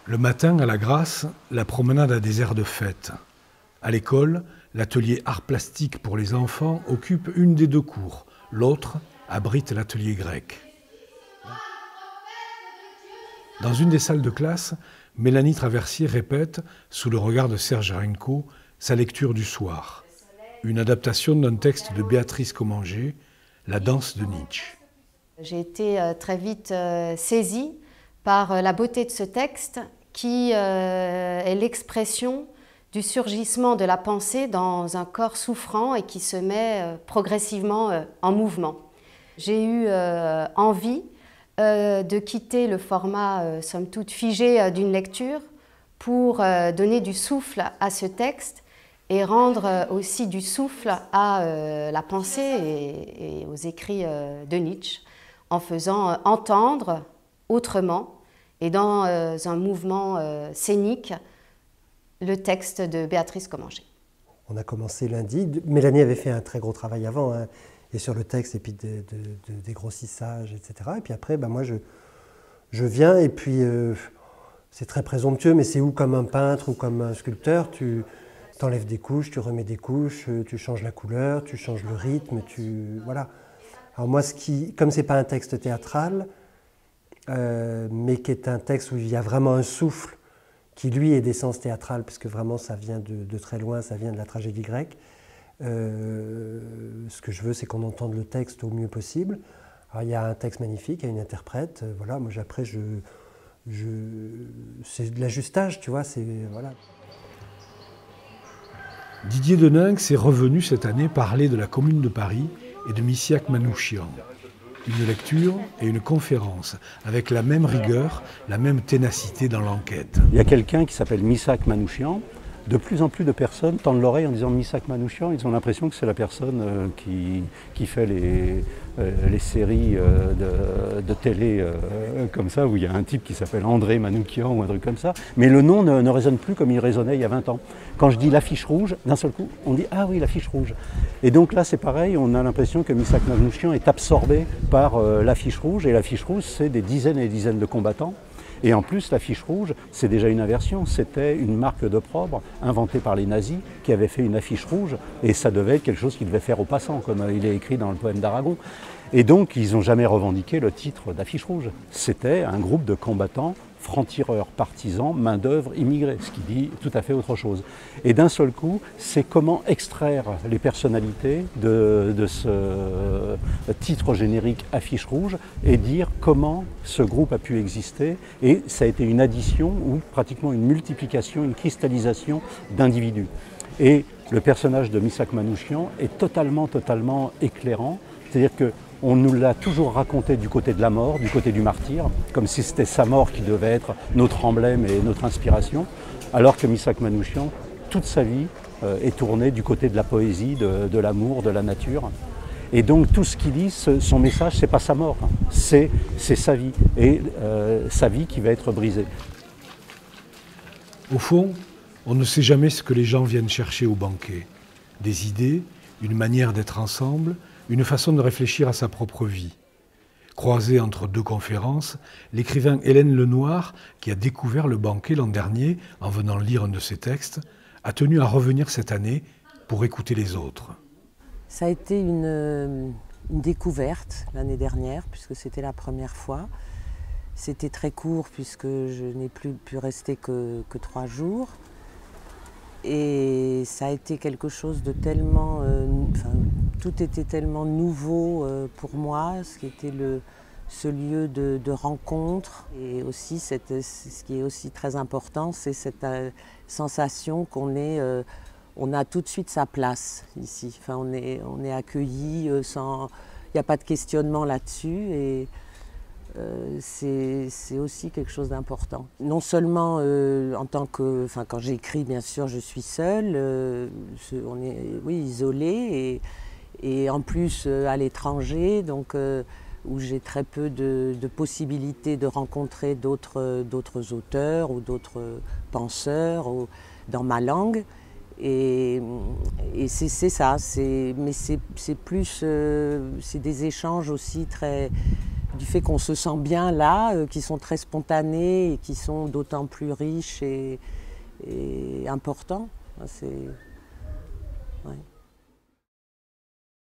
Le matin, à la Grâce, la promenade a des airs de fête. À l'école, l'atelier art plastique pour les enfants occupe une des deux cours. L'autre abrite l'atelier grec. Dans une des salles de classe, Mélanie Traversier répète, sous le regard de Serge Renko, sa lecture du soir. Une adaptation d'un texte de Béatrice Commanger, La danse de Nietzsche. J'ai été très vite saisie par la beauté de ce texte qui est l'expression du surgissement de la pensée dans un corps souffrant et qui se met progressivement en mouvement. J'ai eu envie de quitter le format somme toute figé d'une lecture pour donner du souffle à ce texte et rendre aussi du souffle à la pensée et aux écrits de Nietzsche en faisant entendre autrement et dans un mouvement scénique le texte de Béatrice Commanger. On a commencé lundi. Mélanie avait fait un très gros travail avant, hein, et sur le texte, et puis des grossissages, etc. Et puis après, moi, je viens, et puis c'est très présomptueux, mais c'est ou comme un peintre ou comme un sculpteur, tu t'enlèves des couches, tu remets des couches, tu changes la couleur, tu changes le rythme, voilà. Alors moi, comme c'est pas un texte théâtral, mais qui est un texte où il y a vraiment un souffle, qui lui est d'essence théâtrale, parce que vraiment ça vient de très loin, ça vient de la tragédie grecque. Ce que je veux, c'est qu'on entende le texte au mieux possible. Alors, il y a un texte magnifique, il y a une interprète, voilà, moi après, c'est de l'ajustage, tu vois, voilà. Didier Deninx est revenu cette année parler de la Commune de Paris et de Missak Manouchian. Une lecture et une conférence, avec la même rigueur, la même ténacité dans l'enquête. Il y a quelqu'un qui s'appelle Missak Manouchian. De plus en plus de personnes tendent l'oreille en disant Missak Manouchian. Ils ont l'impression que c'est la personne qui fait les séries de télé comme ça, où il y a un type qui s'appelle André Manouchian ou un truc comme ça. Mais le nom ne résonne plus comme il résonnait il y a 20 ans. Quand je dis l'affiche rouge, d'un seul coup, on dit « Ah oui, l'affiche rouge ». Et donc là, c'est pareil, on a l'impression que Missak Manouchian est absorbé par l'affiche rouge. Et l'affiche rouge, c'est des dizaines et des dizaines de combattants. Et en plus, l'affiche rouge, c'est déjà une inversion. C'était une marque d'opprobre inventée par les nazis qui avaient fait une affiche rouge. Et ça devait être quelque chose qu'ils devaient faire aux passants, comme il est écrit dans le poème d'Aragon. Et donc, ils n'ont jamais revendiqué le titre d'affiche rouge. C'était un groupe de combattants, francs-tireurs, partisans, main-d'œuvre immigrée, ce qui dit tout à fait autre chose. Et d'un seul coup, c'est comment extraire les personnalités de ce titre générique affiche rouge et dire comment ce groupe a pu exister. Et ça a été une addition ou pratiquement une multiplication, une cristallisation d'individus. Et le personnage de Missak Manouchian est totalement éclairant. C'est-à-dire que on nous l'a toujours raconté du côté de la mort, du côté du martyr, comme si c'était sa mort qui devait être notre emblème et notre inspiration, alors que Missak Manouchian, toute sa vie, est tournée du côté de la poésie, de l'amour, de la nature. Et donc tout ce qu'il dit, son message, c'est pas sa mort, c'est sa vie, et sa vie qui va être brisée. Au fond, on ne sait jamais ce que les gens viennent chercher au banquet. Des idées, une manière d'être ensemble, une façon de réfléchir à sa propre vie. Croisée entre deux conférences, l'écrivain Hélène Lenoir, qui a découvert le banquet l'an dernier en venant lire un de ses textes, a tenu à revenir cette année pour écouter les autres. Ça a été une découverte l'année dernière, puisque c'était la première fois. C'était très court, puisque je n'ai plus pu rester que 3 jours. Et ça a été quelque chose de tellement... tout était tellement nouveau pour moi, ce qui était ce lieu de rencontre. Et aussi, ce qui est aussi très important, c'est cette sensation qu'on a tout de suite sa place ici. Enfin, on est accueilli sans... Il n'y a pas de questionnement là-dessus. Et c'est aussi quelque chose d'important. Non seulement en tant que... quand j'écris, bien sûr, je suis seule. On est, oui, isolé. Et en plus à l'étranger, donc où j'ai très peu de possibilités de rencontrer d'autres auteurs ou d'autres penseurs dans ma langue. Et c'est ça, mais c'est plus, c'est des échanges aussi très du fait qu'on se sent bien là, qui sont très spontanés et qui sont d'autant plus riches et importants. Ouais.